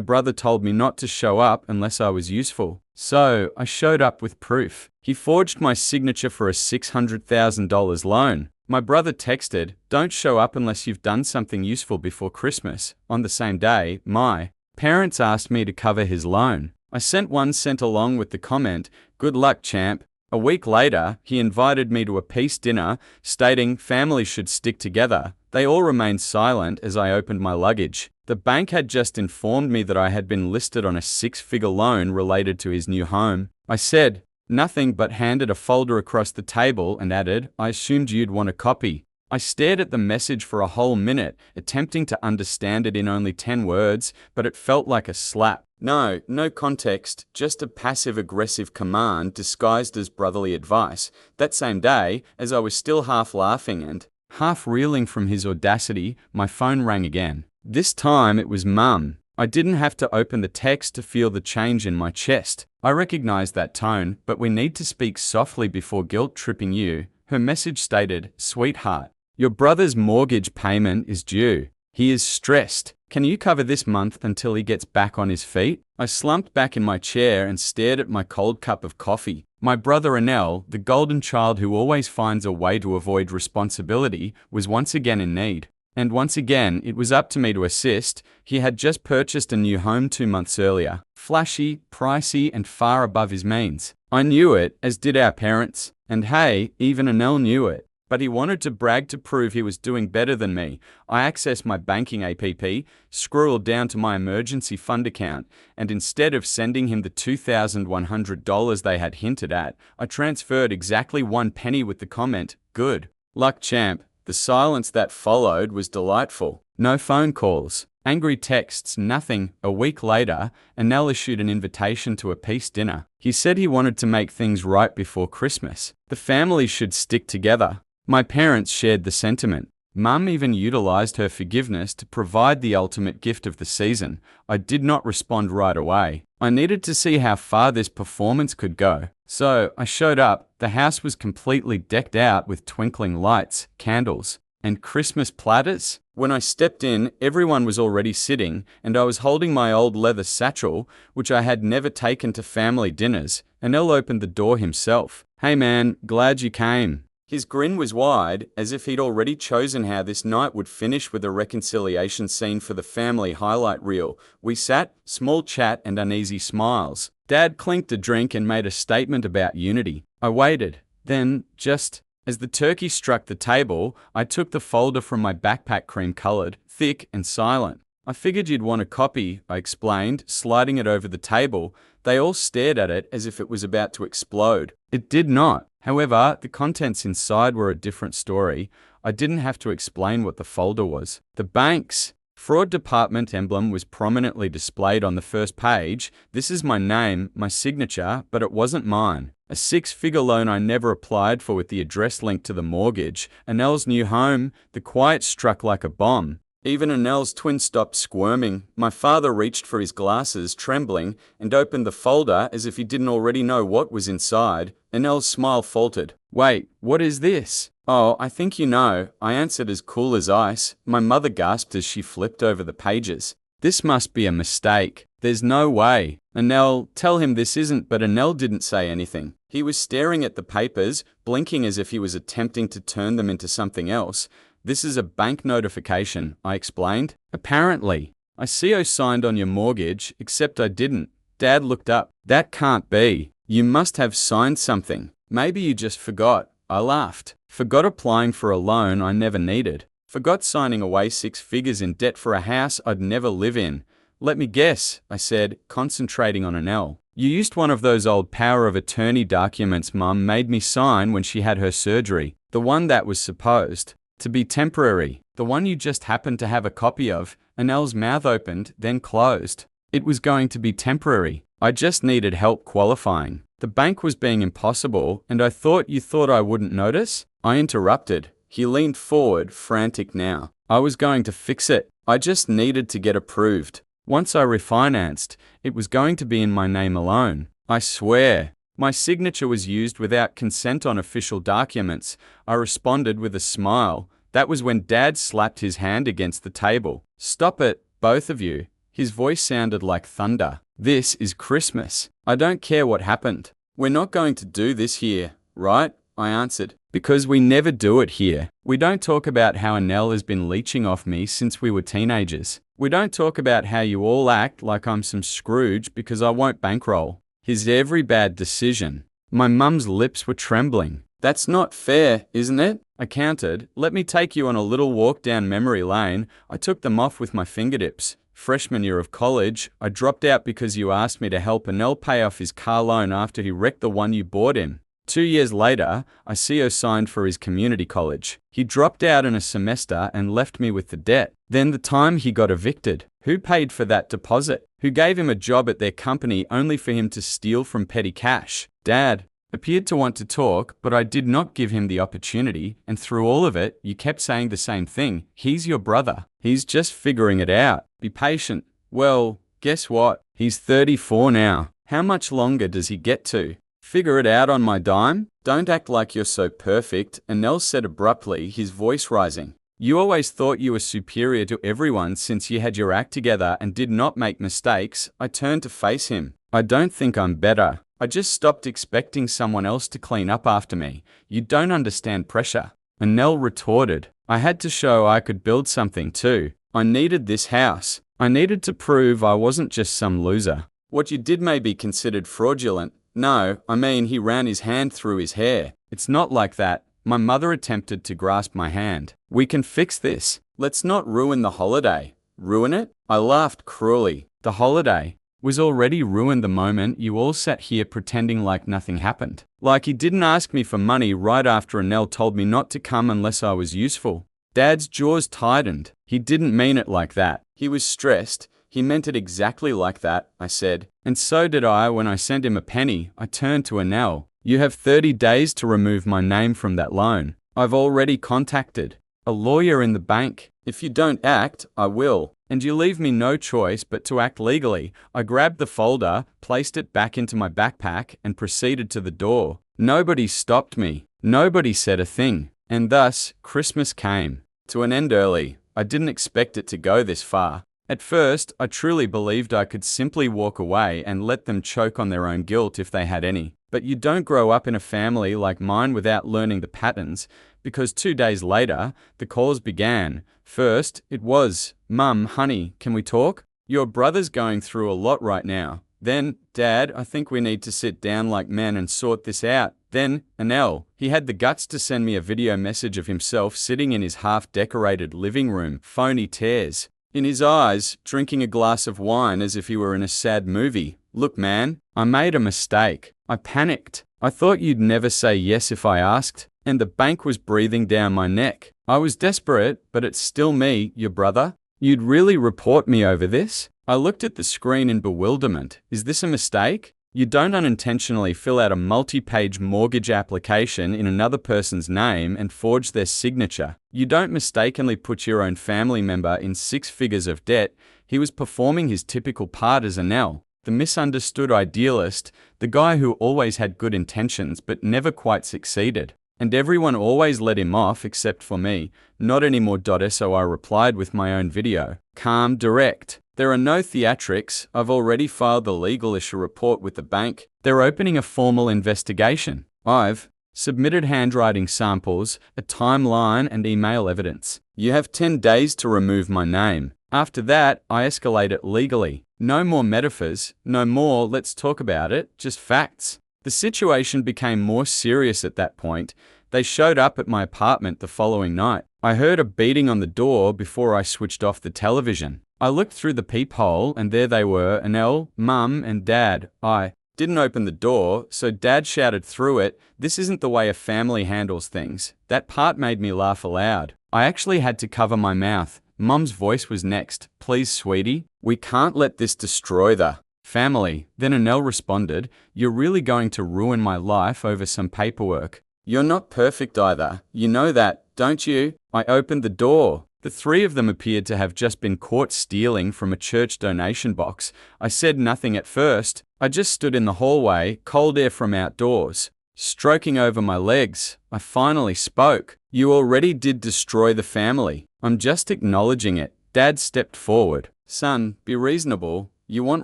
brother told me not to show up unless I was useful. So, I showed up with proof. He forged my signature for a $600,000 loan. My brother texted, "Don't show up unless you've done something useful before Christmas." On the same day, my parents asked me to cover his loan. I sent 1 cent along with the comment, "Good luck, champ." A week later, he invited me to a peace dinner, stating families should stick together. They all remained silent as I opened my luggage. The bank had just informed me that I had been listed on a 6-figure loan related to his new home. I said nothing but handed a folder across the table and added, "I assumed you'd want a copy." I stared at the message for a whole minute, attempting to understand it in only 10 words, but it felt like a slap. No context, just a passive-aggressive command disguised as brotherly advice. That same day, as I was still half laughing and half reeling from his audacity, my phone rang again. This time it was Mum. I didn't have to open the text to feel the change in my chest. I recognized that tone, but we need to speak softly before guilt-tripping you. Her message stated, "Sweetheart, your brother's mortgage payment is due. He is stressed. Can you cover this month until he gets back on his feet?" I slumped back in my chair and stared at my cold cup of coffee. My brother Anel, the golden child who always finds a way to avoid responsibility, was once again in need. And once again, it was up to me to assist. He had just purchased a new home 2 months earlier. Flashy, pricey, and far above his means. I knew it, as did our parents. And hey, even Anel knew it. But he wanted to brag to prove he was doing better than me. I accessed my banking app, scrolled down to my emergency fund account, and instead of sending him the $2,100 they had hinted at, I transferred exactly 1 penny with the comment, "Good luck, champ." The silence that followed was delightful. No phone calls, angry texts, nothing. A week later, Anel issued an invitation to a peace dinner. He said he wanted to make things right before Christmas. The family should stick together. My parents shared the sentiment. Mum even utilized her forgiveness to provide the ultimate gift of the season. I did not respond right away. I needed to see how far this performance could go. So I showed up. The house was completely decked out with twinkling lights, candles, and Christmas platters. When I stepped in, everyone was already sitting, and I was holding my old leather satchel, which I had never taken to family dinners. Anel opened the door himself. "Hey man, glad you came." His grin was wide, as if he'd already chosen how this night would finish with a reconciliation scene for the family highlight reel. We sat, small chat and uneasy smiles. Dad clinked a drink and made a statement about unity. I waited. Then, just as the turkey struck the table, I took the folder from my backpack, cream-colored, thick and silent. "I figured you'd want a copy," I explained, sliding it over the table. They all stared at it as if it was about to explode. It did not. However, the contents inside were a different story. I didn't have to explain what the folder was. The bank's fraud department emblem was prominently displayed on the first page. This is my name, my signature, but it wasn't mine. A 6-figure loan I never applied for with the address linked to the mortgage. Anel's new home. The quiet struck like a bomb. Even Anel's twin stopped squirming. My father reached for his glasses, trembling, and opened the folder as if he didn't already know what was inside. Anel's smile faltered. "Wait, what is this?" "Oh, I think you know," I answered as cool as ice. My mother gasped as she flipped over the pages. "This must be a mistake. There's no way." "Anel, tell him this isn't," but Anel didn't say anything. He was staring at the papers, blinking as if he was attempting to turn them into something else. "This is a bank notification," I explained. "Apparently. I CO signed on your mortgage, except I didn't." Dad looked up. "That can't be. You must have signed something. Maybe you just forgot." I laughed. "Forgot applying for a loan I never needed. Forgot signing away 6 figures in debt for a house I'd never live in." "Let me guess," I said, concentrating on Anel. "You used one of those old power of attorney documents Mum made me sign when she had her surgery. The one that was supposed to be temporary. The one you just happened to have a copy of." Anel's mouth opened, then closed. "It was going to be temporary. I just needed help qualifying. The bank was being impossible, and I thought you thought I wouldn't notice?" I interrupted. He leaned forward, frantic now. "I was going to fix it. I just needed to get approved. Once I refinanced, it was going to be in my name alone. I swear. My signature was used without consent on official documents." I responded with a smile. That was when Dad slapped his hand against the table. "Stop it, both of you." His voice sounded like thunder. This is Christmas. I don't care what happened. We're not going to do this here, right? I answered. Because we never do it here. We don't talk about how Anel has been leeching off me since we were teenagers. We don't talk about how you all act like I'm some Scrooge because I won't bankroll his every bad decision. My mum's lips were trembling. That's not fair, isn't it? I countered. Let me take you on a little walk down memory lane. I took them off with my fingertips. Freshman year of college, I dropped out because you asked me to help Anel pay off his car loan after he wrecked the one you bought him. 2 years later, I CO signed for his community college. He dropped out in a semester and left me with the debt. Then the time he got evicted. Who paid for that deposit? Who gave him a job at their company only for him to steal from petty cash? Dad appeared to want to talk, but I did not give him the opportunity, and through all of it, you kept saying the same thing. He's your brother. He's just figuring it out. Be patient. Well, guess what? He's 34 now. How much longer does he get to figure it out on my dime? Don't act like you're so perfect, Anel said abruptly, his voice rising. You always thought you were superior to everyone since you had your act together and did not make mistakes. I turned to face him. I don't think I'm better. I just stopped expecting someone else to clean up after me. You don't understand pressure. Anel retorted. I had to show I could build something too. I needed this house. I needed to prove I wasn't just some loser. What you did may be considered fraudulent. No, I mean he ran his hand through his hair. It's not like that. My mother attempted to grasp my hand. We can fix this. Let's not ruin the holiday. Ruin it? I laughed cruelly. The holiday was already ruined the moment you all sat here pretending like nothing happened. Like he didn't ask me for money right after Anel told me not to come unless I was useful. Dad's jaws tightened. He didn't mean it like that. He was stressed. He meant it exactly like that, I said. And so did I when I sent him a penny. I turned to Anel. You have 30 days to remove my name from that loan. I've already contacted a lawyer in the bank. If you don't act, I will. And you leave me no choice but to act legally. I grabbed the folder, placed it back into my backpack, and proceeded to the door. Nobody stopped me. Nobody said a thing. And thus, Christmas came to an end early. I didn't expect it to go this far. At first, I truly believed I could simply walk away and let them choke on their own guilt if they had any. But you don't grow up in a family like mine without learning the patterns, because 2 days later, the calls began. First, it was, Mum, honey, can we talk? Your brother's going through a lot right now. Then, Dad, I think we need to sit down like men and sort this out. Then, Anel. He had the guts to send me a video message of himself sitting in his half-decorated living room, phony tears in his eyes, drinking a glass of wine as if he were in a sad movie. Look, man, I made a mistake. I panicked. I thought you'd never say yes if I asked, and the bank was breathing down my neck. I was desperate, but it's still me, your brother. You'd really report me over this? I looked at the screen in bewilderment. Is this a mistake? You don't unintentionally fill out a multi-page mortgage application in another person's name and forge their signature. You don't mistakenly put your own family member in 6 figures of debt. He was performing his typical part as Anel, the misunderstood idealist, the guy who always had good intentions but never quite succeeded. And everyone always let him off except for me. Not anymore. So I replied with my own video. Calm, direct. There are no theatrics. I've already filed the legal issue report with the bank. They're opening a formal investigation. I've submitted handwriting samples, a timeline, and email evidence. You have 10 days to remove my name. After that, I escalate it legally. No more metaphors, no more let's talk about it, just facts. The situation became more serious at that point. They showed up at my apartment the following night. I heard a beating on the door before I switched off the television. I looked through the peephole and there they were, Anel, Mum, and Dad. I didn't open the door, so Dad shouted through it, "This isn't the way a family handles things." That part made me laugh aloud. I actually had to cover my mouth. Mum's voice was next. "Please, sweetie, we can't let this destroy the family." Then Anel responded, "You're really going to ruin my life over some paperwork. You're not perfect either. You know that, don't you?" I opened the door. The 3 of them appeared to have just been caught stealing from a church donation box. I said nothing at first. I just stood in the hallway, cold air from outdoors, stroking over my legs. I finally spoke. "You already did destroy the family. I'm just acknowledging it." Dad stepped forward. Son, be reasonable. You want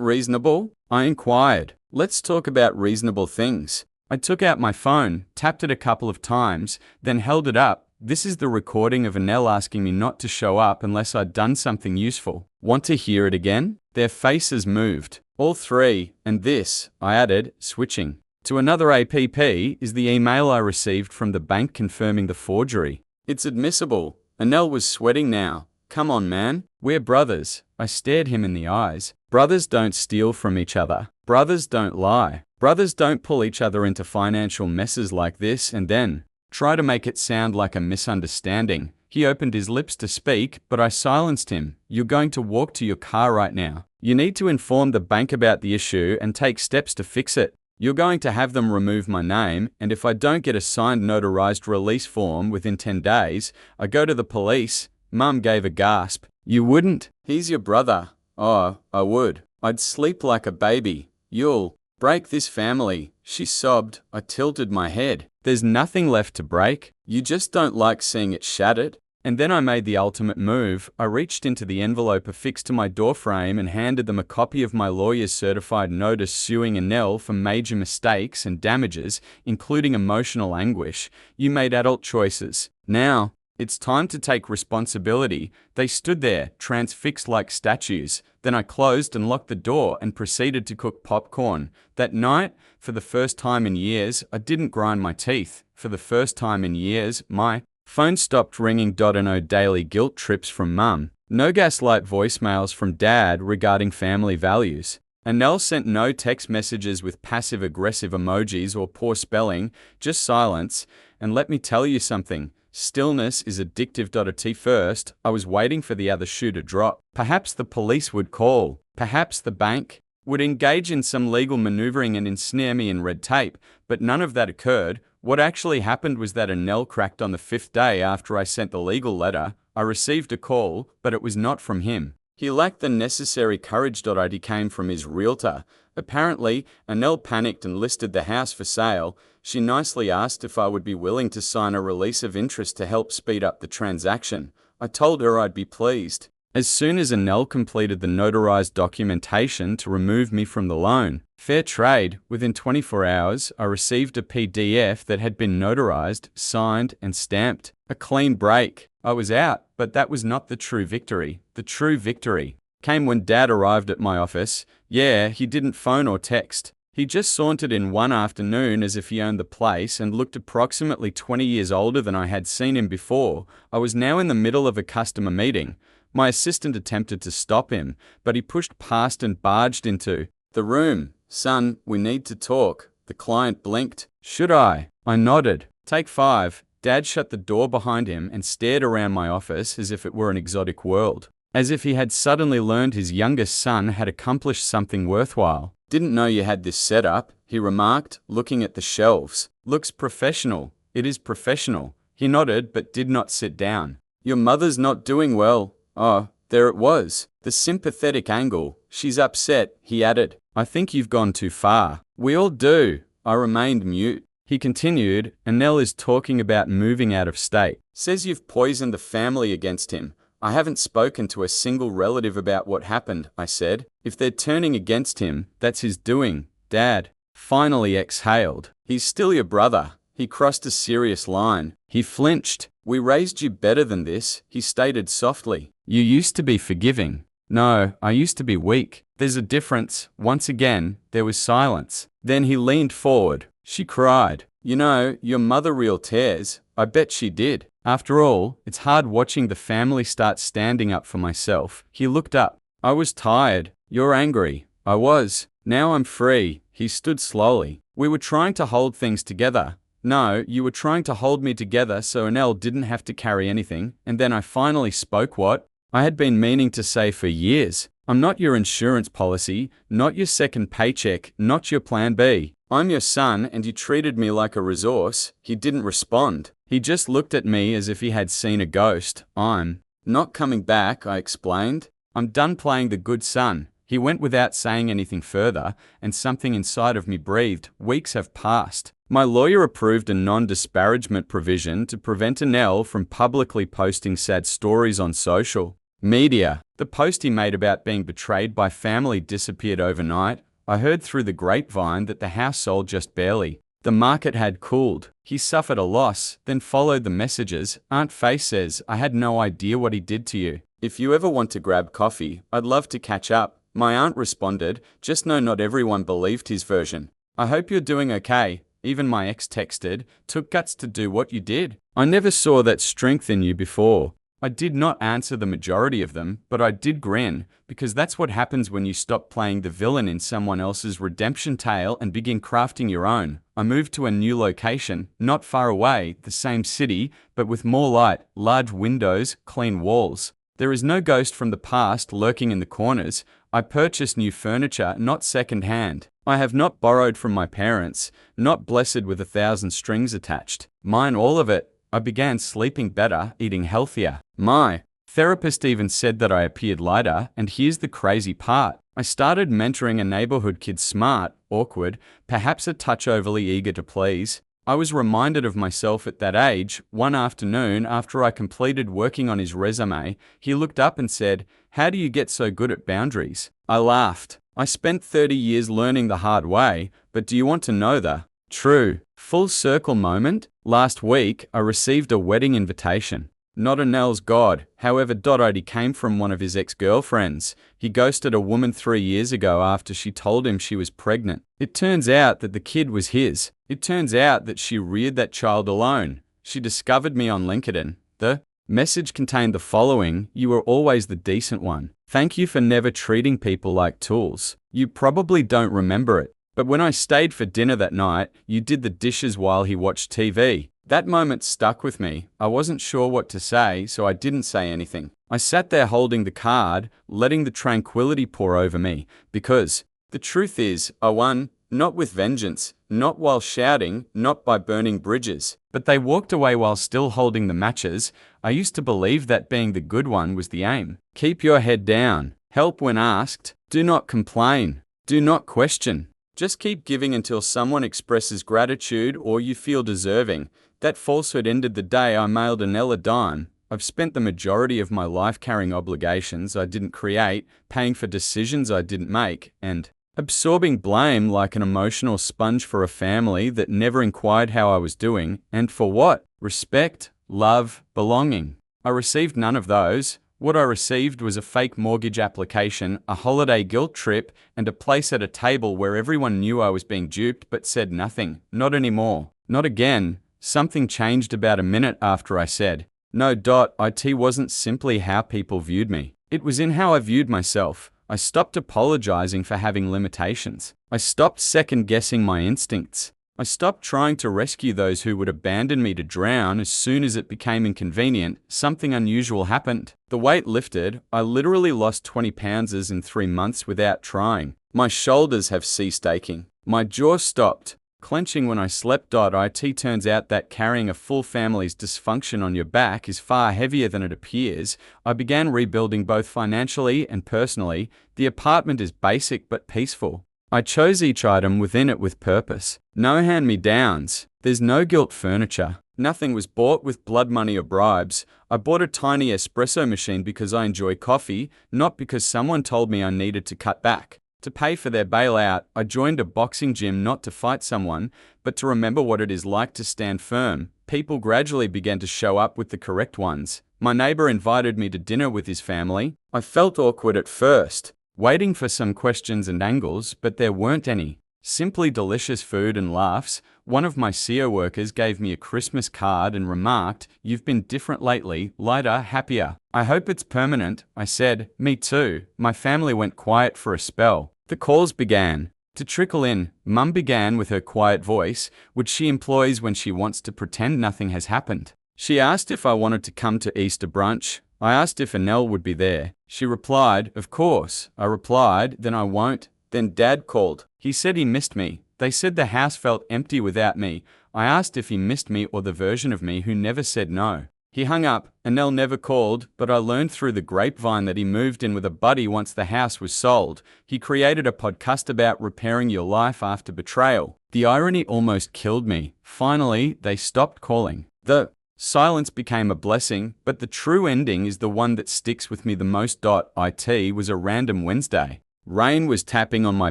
reasonable? I inquired. Let's talk about reasonable things. I took out my phone, tapped it a couple of times, then held it up. This is the recording of Anel asking me not to show up unless I'd done something useful. Want to hear it again? Their faces moved. All three, and this, I added, switching to another app, is the email I received from the bank confirming the forgery. It's admissible. Anel was sweating now. Come on, man. We're brothers. I stared him in the eyes. Brothers don't steal from each other. Brothers don't lie. Brothers don't pull each other into financial messes like this and then try to make it sound like a misunderstanding. He opened his lips to speak, but I silenced him. You're going to walk to your car right now. You need to inform the bank about the issue and take steps to fix it. You're going to have them remove my name, and if I don't get a signed notarized release form within 10 days, I go to the police. Mum gave a gasp. You wouldn't? He's your brother. Oh, I would. I'd sleep like a baby. You'll break this family. She sobbed. I tilted my head. There's nothing left to break. You just don't like seeing it shattered. And then I made the ultimate move. I reached into the envelope affixed to my doorframe and handed them a copy of my lawyer's certified notice suing Anel for major mistakes and damages, including emotional anguish. You made adult choices. Now, it's time to take responsibility. They stood there, transfixed like statues. Then I closed and locked the door and proceeded to cook popcorn. That night, for the first time in years, I didn't grind my teeth. For the first time in years, my phone stopped ringing. No daily guilt trips from Mum. No gaslight voicemails from Dad regarding family values. Anel sent no text messages with passive-aggressive emojis or poor spelling, just silence. And let me tell you something. Stillness is addictive. At first, I was waiting for the other shoe to drop. Perhaps the police would call. Perhaps the bank would engage in some legal maneuvering and ensnare me in red tape, but none of that occurred. What actually happened was that Anel cracked on the 5th day after I sent the legal letter. I received a call, but it was not from him. He lacked the necessary courage. It came from his realtor. Apparently, Anel panicked and listed the house for sale. She nicely asked if I would be willing to sign a release of interest to help speed up the transaction. I told her I'd be pleased. As soon as Anel completed the notarized documentation to remove me from the loan, fair trade, within 24 hours, I received a PDF that had been notarized, signed, and stamped. A clean break. I was out, but that was not the true victory. The true victory came when Dad arrived at my office. Yeah, he didn't phone or text. He just sauntered in one afternoon as if he owned the place and looked approximately 20 years older than I had seen him before. I was now in the middle of a customer meeting. My assistant attempted to stop him, but he pushed past and barged into the room. Son, we need to talk. The client blinked. Should I? I nodded. Take 5. Dad shut the door behind him and stared around my office as if it were an exotic world. As if he had suddenly learned his youngest son had accomplished something worthwhile. Didn't know you had this set up, he remarked, looking at the shelves. Looks professional. It is professional. He nodded but did not sit down. Your mother's not doing well. Oh, there it was. The sympathetic angle. She's upset, he added. I think you've gone too far. We all do. I remained mute. He continued, Anel is talking about moving out of state. Says you've poisoned the family against him. I haven't spoken to a single relative about what happened, I said. If they're turning against him, that's his doing. Dad finally exhaled. He's still your brother. He crossed a serious line. He flinched. We raised you better than this, he stated softly. You used to be forgiving. No, I used to be weak. There's a difference. Once again, there was silence. Then he leaned forward. She cried. You know, your mother real tears. I bet she did. After all, it's hard watching the family start standing up for myself. He looked up. I was tired. You're angry. I was. Now I'm free. He stood slowly. We were trying to hold things together. No, you were trying to hold me together so Anel didn't have to carry anything. And then I finally spoke what I had been meaning to say for years. I'm not your insurance policy, not your second paycheck, not your plan B. I'm your son and you treated me like a resource. He didn't respond. He just looked at me as if he had seen a ghost. I'm not coming back, I explained. I'm done playing the good son. He went without saying anything further, and something inside of me breathed. Weeks have passed. My lawyer approved a non-disparagement provision to prevent Anel from publicly posting sad stories on social Media. The post he made about being betrayed by family disappeared overnight. I heard through the grapevine that the house sold just barely. The market had cooled. He suffered a loss, then followed the messages. Aunt Faye says, I had no idea what he did to you. If you ever want to grab coffee, I'd love to catch up. My aunt responded, just know not everyone believed his version. I hope you're doing okay. Even my ex texted, took guts to do what you did. I never saw that strength in you before. I did not answer the majority of them, but I did grin, because that's what happens when you stop playing the villain in someone else's redemption tale and begin crafting your own. I moved to a new location, not far away, the same city, but with more light, large windows, clean walls. There is no ghost from the past lurking in the corners. I purchased new furniture, not second-hand. I have not borrowed from my parents, not blessed with 1,000 strings attached. Mine all of it. I began sleeping better, eating healthier. My therapist even said that I appeared lighter, and here's the crazy part. I started mentoring a neighborhood kid, smart, awkward, perhaps a touch overly eager to please. I was reminded of myself at that age. One afternoon, after I completed working on his resume, he looked up and said, how do you get so good at boundaries? I laughed. I spent 30 years learning the hard way, but do you want to know the true, full circle moment? Last week, I received a wedding invitation. Not a Nell's God, however, he came from one of his ex-girlfriends. He ghosted a woman 3 years ago after she told him she was pregnant. It turns out that the kid was his. It turns out that she reared that child alone. She discovered me on LinkedIn. The message contained the following: you were always the decent one. Thank you for never treating people like tools. You probably don't remember it, but when I stayed for dinner that night, you did the dishes while he watched TV. That moment stuck with me. I wasn't sure what to say, so I didn't say anything. I sat there holding the card, letting the tranquility pour over me, because the truth is, I won, not with vengeance, not while shouting, not by burning bridges. But they walked away while still holding the matches. I used to believe that being the good one was the aim. Keep your head down. Help when asked. Do not complain. Do not question. Just keep giving until someone expresses gratitude or you feel deserving. That falsehood ended the day I mailed Anel a dime. I've spent the majority of my life carrying obligations I didn't create, paying for decisions I didn't make, and absorbing blame like an emotional sponge for a family that never inquired how I was doing, and for what? Respect, love, belonging. I received none of those. What I received was a fake mortgage application, a holiday guilt trip, and a place at a table where everyone knew I was being duped but said nothing. Not anymore. Not again. Something changed about a minute after I said, no. It wasn't simply how people viewed me. It was in how I viewed myself. I stopped apologizing for having limitations. I stopped second-guessing my instincts. I stopped trying to rescue those who would abandon me to drown as soon as it became inconvenient. Something unusual happened. The weight lifted. I literally lost 20 pounds in 3 months without trying. My shoulders have ceased aching. My jaw stopped clenching when I slept. It turns out that carrying a full family's dysfunction on your back is far heavier than it appears. I began rebuilding both financially and personally. The apartment is basic but peaceful. I chose each item within it with purpose. No hand-me-downs. There's no gilt furniture. Nothing was bought with blood money or bribes. I bought a tiny espresso machine because I enjoy coffee, not because someone told me I needed to cut back. To pay for their bailout, I joined a boxing gym not to fight someone, but to remember what it is like to stand firm. People gradually began to show up with the correct ones. My neighbor invited me to dinner with his family. I felt awkward at first, waiting for some questions and angles, but there weren't any. Simply delicious food and laughs. One of my CEO workers gave me a Christmas card and remarked, "You've been different lately, lighter, happier." "I hope it's permanent," I said. "Me too." My family went quiet for a spell. The calls began to trickle in. Mum began with her quiet voice, which she employs when she wants to pretend nothing has happened. She asked if I wanted to come to Easter brunch. I asked if Anel would be there. She replied, "Of course." I replied, "Then I won't." Then Dad called. He said he missed me. They said the house felt empty without me. I asked if he missed me or the version of me who never said no. He hung up. Anel never called, but I learned through the grapevine that he moved in with a buddy once the house was sold. He created a podcast about repairing your life after betrayal. The irony almost killed me. Finally, they stopped calling. The Silence became a blessing, but the true ending is the one that sticks with me the most. It was a random Wednesday. Rain was tapping on my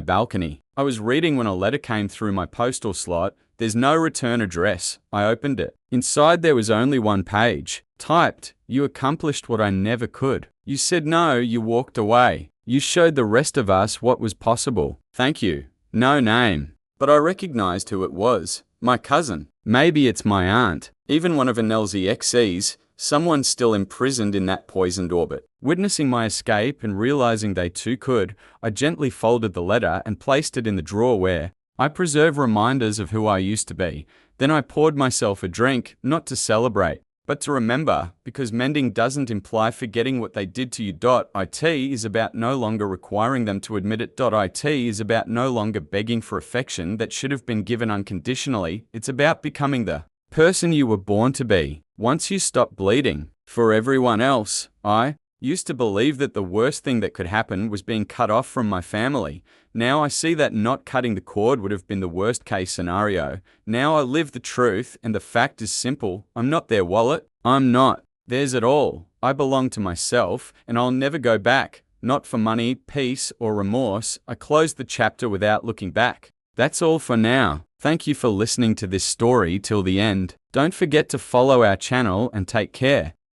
balcony. I was reading when a letter came through my postal slot. There's no return address. I opened it. Inside there was only one page. Typed, "You accomplished what I never could. You said no, you walked away. You showed the rest of us what was possible. Thank you." No name. But I recognized who it was. My cousin. Maybe it's my aunt. Even one of Annelle's exes. Someone still imprisoned in that poisoned orbit. Witnessing my escape and realizing they too could, I gently folded the letter and placed it in the drawer where I preserve reminders of who I used to be. Then I poured myself a drink, not to celebrate, but to remember, because mending doesn't imply forgetting what they did to you. It is about no longer requiring them to admit it. It is about no longer begging for affection that should have been given unconditionally. It's about becoming the person you were born to be. Once you stop bleeding. For everyone else, I used to believe that the worst thing that could happen was being cut off from my family. Now I see that not cutting the cord would have been the worst case scenario. Now I live the truth, and the fact is simple. I'm not their wallet. I'm not theirs at all. I belong to myself, and I'll never go back. Not for money, peace, or remorse. I closed the chapter without looking back. That's all for now. Thank you for listening to this story till the end. Don't forget to follow our channel and take care.